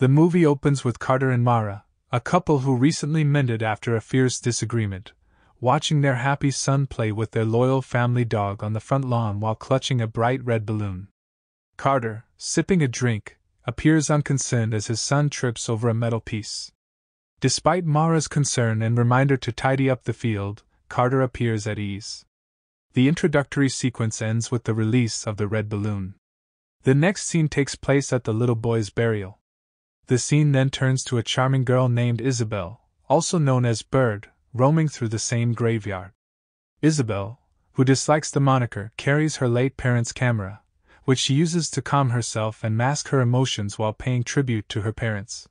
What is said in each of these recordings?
The movie opens with Carter and Mara, a couple who recently mended after a fierce disagreement, watching their happy son play with their loyal family dog on the front lawn while clutching a bright red balloon. Carter, sipping a drink, appears unconcerned as his son trips over a metal piece. Despite Mara's concern and reminder to tidy up the field, Carter appears at ease. The introductory sequence ends with the release of the red balloon. The next scene takes place at the little boy's burial. The scene then turns to a charming girl named Isabel, also known as Bird, roaming through the same graveyard. Isabel, who dislikes the moniker, carries her late parents' camera, which she uses to calm herself and mask her emotions while paying tribute to her parents.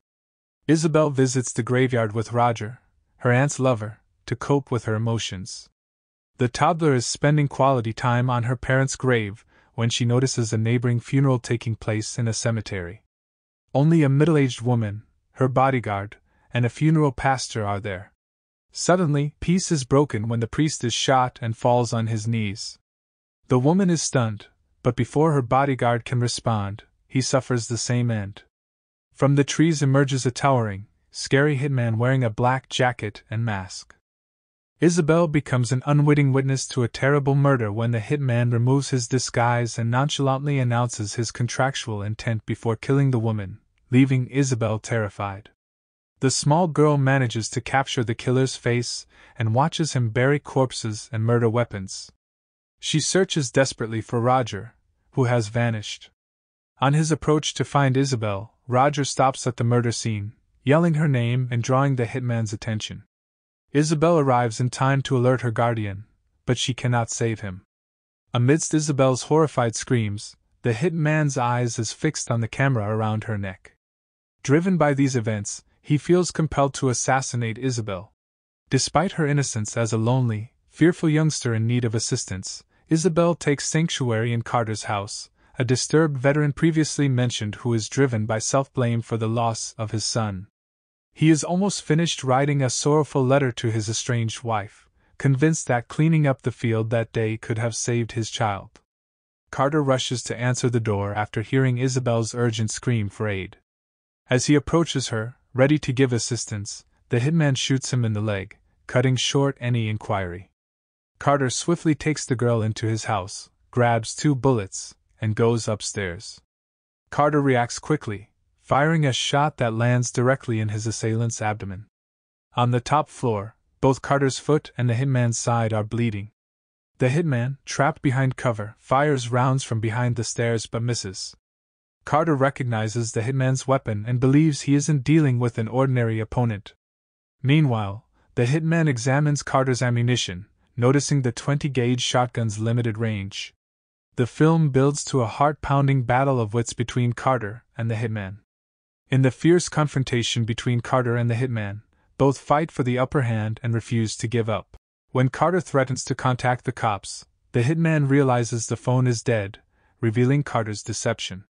Isabel visits the graveyard with Roger, her aunt's lover, to cope with her emotions. The toddler is spending quality time on her parents' grave when she notices a neighboring funeral taking place in a cemetery. Only a middle-aged woman, her bodyguard, and a funeral pastor are there. Suddenly, peace is broken when the priest is shot and falls on his knees. The woman is stunned, but before her bodyguard can respond, he suffers the same end. From the trees emerges a towering, scary hitman wearing a black jacket and mask. Isabel becomes an unwitting witness to a terrible murder when the hitman removes his disguise and nonchalantly announces his contractual intent before killing the woman, leaving Isabel terrified. The small girl manages to capture the killer's face and watches him bury corpses and murder weapons. She searches desperately for Roger, who has vanished. On his approach to find Isabel, Roger stops at the murder scene, yelling her name and drawing the hitman's attention. Isabel arrives in time to alert her guardian, but she cannot save him. Amidst Isabel's horrified screams, the hitman's eyes is fixed on the camera around her neck. Driven by these events, he feels compelled to assassinate Isabel. Despite her innocence as a lonely, fearful youngster in need of assistance, Isabel takes sanctuary in Carter's house, a disturbed veteran previously mentioned who is driven by self-blame for the loss of his son. He is almost finished writing a sorrowful letter to his estranged wife, convinced that cleaning up the field that day could have saved his child. Carter rushes to answer the door after hearing Isabel's urgent scream for aid. As he approaches her, ready to give assistance, the hitman shoots him in the leg, cutting short any inquiry. Carter swiftly takes the girl into his house, grabs 2 bullets, and goes upstairs. Carter reacts quickly, firing a shot that lands directly in his assailant's abdomen. On the top floor, both Carter's foot and the hitman's side are bleeding. The hitman, trapped behind cover, fires rounds from behind the stairs but misses. Carter recognizes the hitman's weapon and believes he isn't dealing with an ordinary opponent. Meanwhile, the hitman examines Carter's ammunition, noticing the 20-gauge shotgun's limited range. The film builds to a heart-pounding battle of wits between Carter and the hitman. In the fierce confrontation between Carter and the hitman, both fight for the upper hand and refuse to give up. When Carter threatens to contact the cops, the hitman realizes the phone is dead, revealing Carter's deception.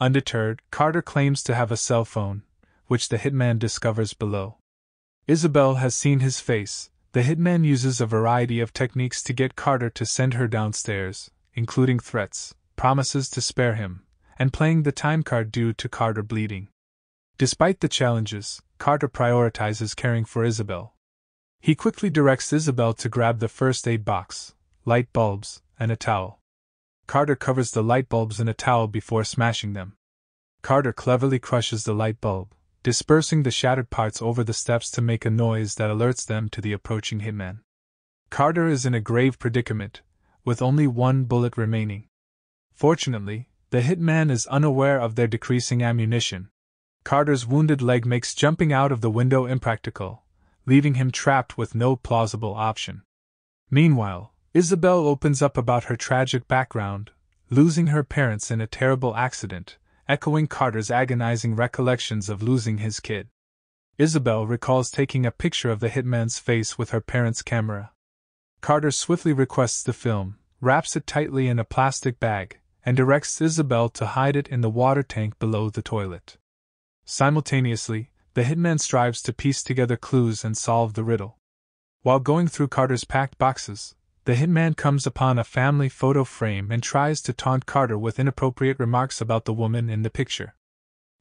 Undeterred, Carter claims to have a cell phone, which the hitman discovers below. Isabel has seen his face. The hitman uses a variety of techniques to get Carter to send her downstairs, including threats, promises to spare him, and playing the time card due to Carter bleeding. Despite the challenges, Carter prioritizes caring for Isabel. He quickly directs Isabel to grab the first aid box, light bulbs, and a towel. Carter covers the light bulbs in a towel before smashing them. Carter cleverly crushes the light bulb, dispersing the shattered parts over the steps to make a noise that alerts them to the approaching hitman. Carter is in a grave predicament, with only 1 bullet remaining. Fortunately, the hitman is unaware of their decreasing ammunition. Carter's wounded leg makes jumping out of the window impractical, leaving him trapped with no plausible option. Meanwhile, Isabel opens up about her tragic background, losing her parents in a terrible accident, echoing Carter's agonizing recollections of losing his kid. Isabel recalls taking a picture of the hitman's face with her parents' camera. Carter swiftly requests the film, wraps it tightly in a plastic bag, and directs Isabel to hide it in the water tank below the toilet. Simultaneously, the hitman strives to piece together clues and solve the riddle. While going through Carter's packed boxes, the hitman comes upon a family photo frame and tries to taunt Carter with inappropriate remarks about the woman in the picture.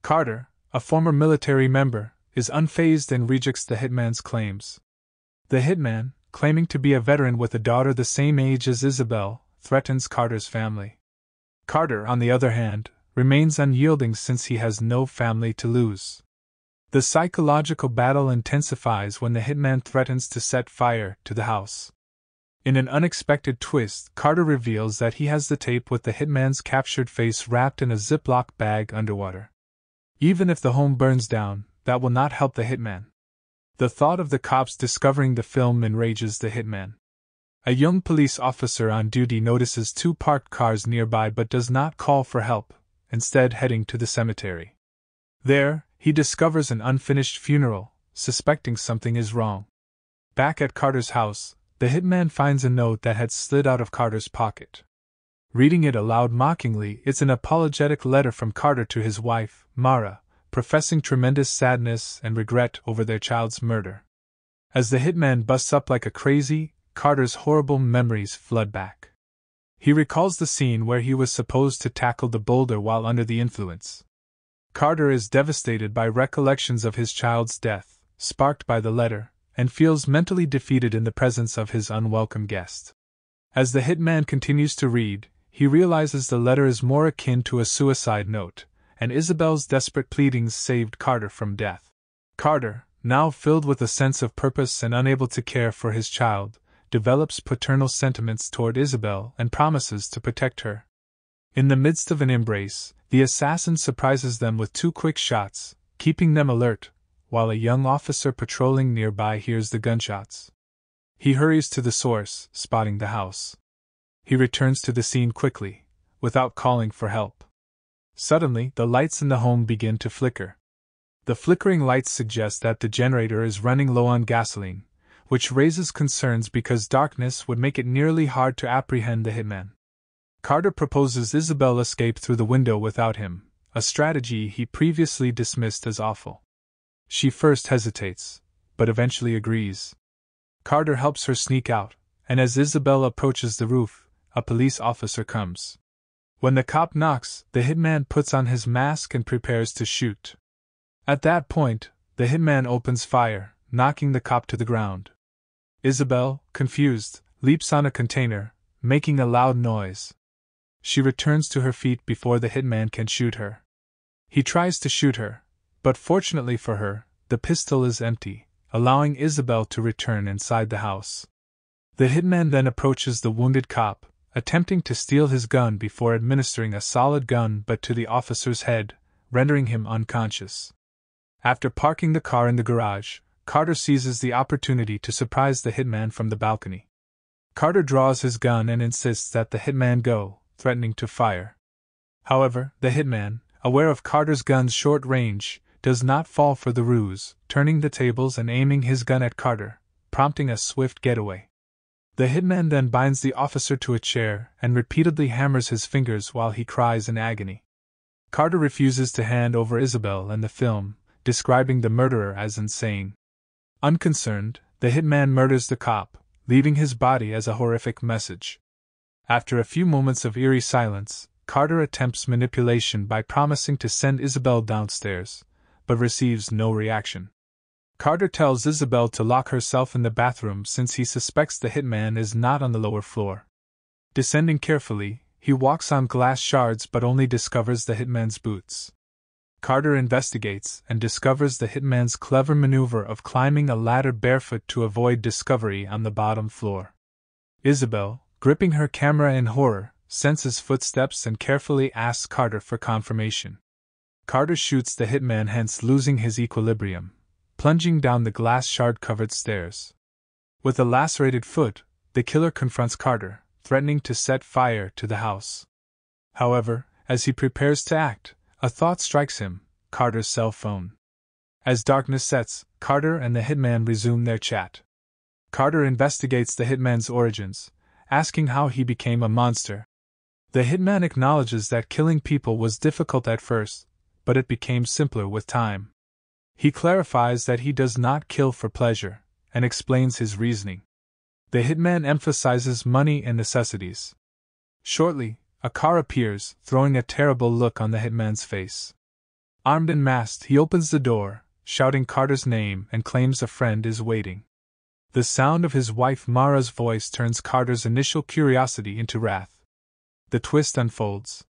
Carter, a former military member, is unfazed and rejects the hitman's claims. The hitman, claiming to be a veteran with a daughter the same age as Isabel, threatens Carter's family. Carter, on the other hand, remains unyielding since he has no family to lose. The psychological battle intensifies when the hitman threatens to set fire to the house. In an unexpected twist, Carter reveals that he has the tape with the hitman's captured face wrapped in a Ziploc bag underwater. Even if the home burns down, that will not help the hitman. The thought of the cops discovering the film enrages the hitman. A young police officer on duty notices two parked cars nearby but does not call for help, instead heading to the cemetery. There, he discovers an unfinished funeral, suspecting something is wrong. Back at Carter's house, the hitman finds a note that had slid out of Carter's pocket. Reading it aloud mockingly, it's an apologetic letter from Carter to his wife, Mara, professing tremendous sadness and regret over their child's murder. As the hitman busts up like a crazy, Carter's horrible memories flood back. He recalls the scene where he was supposed to tackle the boulder while under the influence. Carter is devastated by recollections of his child's death, sparked by the letter, and feels mentally defeated in the presence of his unwelcome guest. As the hitman continues to read, he realizes the letter is more akin to a suicide note, and Isabel's desperate pleadings saved Carter from death. Carter, now filled with a sense of purpose and unable to care for his child, develops paternal sentiments toward Isabel and promises to protect her. In the midst of an embrace, the assassin surprises them with two quick shots, keeping them alert, while a young officer patrolling nearby hears the gunshots. He hurries to the source, spotting the house. He returns to the scene quickly, without calling for help. Suddenly, the lights in the home begin to flicker. The flickering lights suggest that the generator is running low on gasoline, which raises concerns because darkness would make it nearly hard to apprehend the hitman. Carter proposes Isabel escape through the window without him, a strategy he previously dismissed as awful. She first hesitates, but eventually agrees. Carter helps her sneak out, and as Isabel approaches the roof, a police officer comes. When the cop knocks, the hitman puts on his mask and prepares to shoot. At that point, the hitman opens fire, knocking the cop to the ground. Isabel, confused, leaps on a container, making a loud noise. She returns to her feet before the hitman can shoot her. He tries to shoot her, but fortunately for her, the pistol is empty, allowing Isabel to return inside the house. The hitman then approaches the wounded cop, attempting to steal his gun before administering a solid gun but to the officer's head, rendering him unconscious. After parking the car in the garage, Carter seizes the opportunity to surprise the hitman from the balcony. Carter draws his gun and insists that the hitman go, threatening to fire. However, the hitman, aware of Carter's gun's short range, does not fall for the ruse, turning the tables and aiming his gun at Carter, prompting a swift getaway. The hitman then binds the officer to a chair and repeatedly hammers his fingers while he cries in agony. Carter refuses to hand over Isabel and the film, describing the murderer as insane. Unconcerned, the hitman murders the cop, leaving his body as a horrific message. After a few moments of eerie silence, Carter attempts manipulation by promising to send Isabel downstairs, but receives no reaction. Carter tells Isabel to lock herself in the bathroom since he suspects the hitman is not on the lower floor. Descending carefully, he walks on glass shards but only discovers the hitman's boots. Carter investigates and discovers the hitman's clever maneuver of climbing a ladder barefoot to avoid discovery on the bottom floor. Isabel, gripping her camera in horror, senses footsteps and carefully asks Carter for confirmation. Carter shoots the hitman, hence losing his equilibrium, plunging down the glass shard-covered stairs. With a lacerated foot, the killer confronts Carter, threatening to set fire to the house. However, as he prepares to act, a thought strikes him: Carter's cell phone. As darkness sets, Carter and the hitman resume their chat. Carter investigates the hitman's origins, asking how he became a monster. The hitman acknowledges that killing people was difficult at first, but it became simpler with time. He clarifies that he does not kill for pleasure, and explains his reasoning. The hitman emphasizes money and necessities. Shortly, a car appears, throwing a terrible look on the hitman's face. Armed and masked, he opens the door, shouting Carter's name, and claims a friend is waiting. The sound of his wife Mara's voice turns Carter's initial curiosity into wrath. The twist unfolds.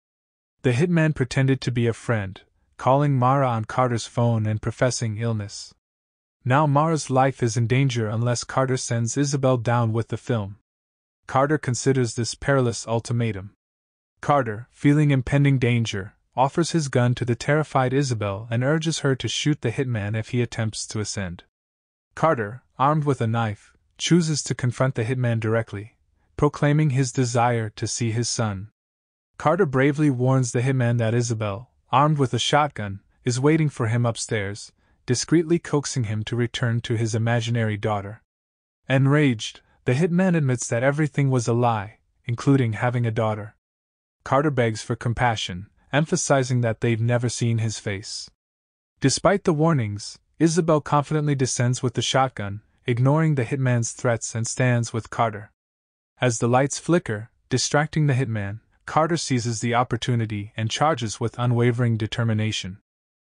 The hitman pretended to be a friend, calling Mara on Carter's phone and professing illness. Now Mara's life is in danger unless Carter sends Isabel down with the film. Carter considers this perilous ultimatum. Carter, feeling impending danger, offers his gun to the terrified Isabel and urges her to shoot the hitman if he attempts to ascend. Carter, armed with a knife, chooses to confront the hitman directly, proclaiming his desire to see his son. Carter bravely warns the hitman that Isabel, armed with a shotgun, is waiting for him upstairs, discreetly coaxing him to return to his imaginary daughter. Enraged, the hitman admits that everything was a lie, including having a daughter. Carter begs for compassion, emphasizing that they've never seen his face. Despite the warnings, Isabel confidently descends with the shotgun, ignoring the hitman's threats, and stands with Carter. As the lights flicker, distracting the hitman, Carter seizes the opportunity and charges with unwavering determination.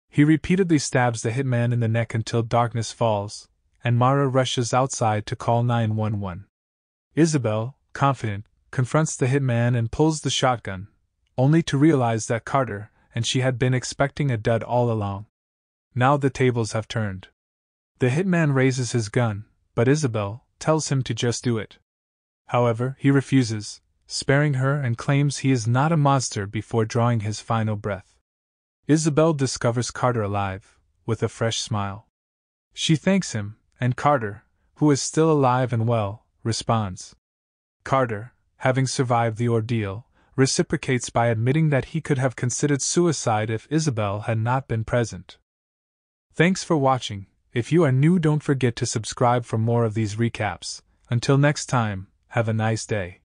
He repeatedly stabs the hitman in the neck until darkness falls, and Mara rushes outside to call 911. Isabel, confident, confronts the hitman and pulls the shotgun, only to realize that Carter and she had been expecting a dud all along. Now the tables have turned. The hitman raises his gun, but Isabel tells him to just do it. However, he refuses, sparing her, and claims he is not a monster before drawing his final breath. Isabel discovers Carter alive, with a fresh smile. She thanks him, and Carter, who is still alive and well, responds. Carter, having survived the ordeal, reciprocates by admitting that he could have considered suicide if Isabel had not been present. Thanks for watching. If you are new, don't forget to subscribe for more of these recaps. Until next time, have a nice day.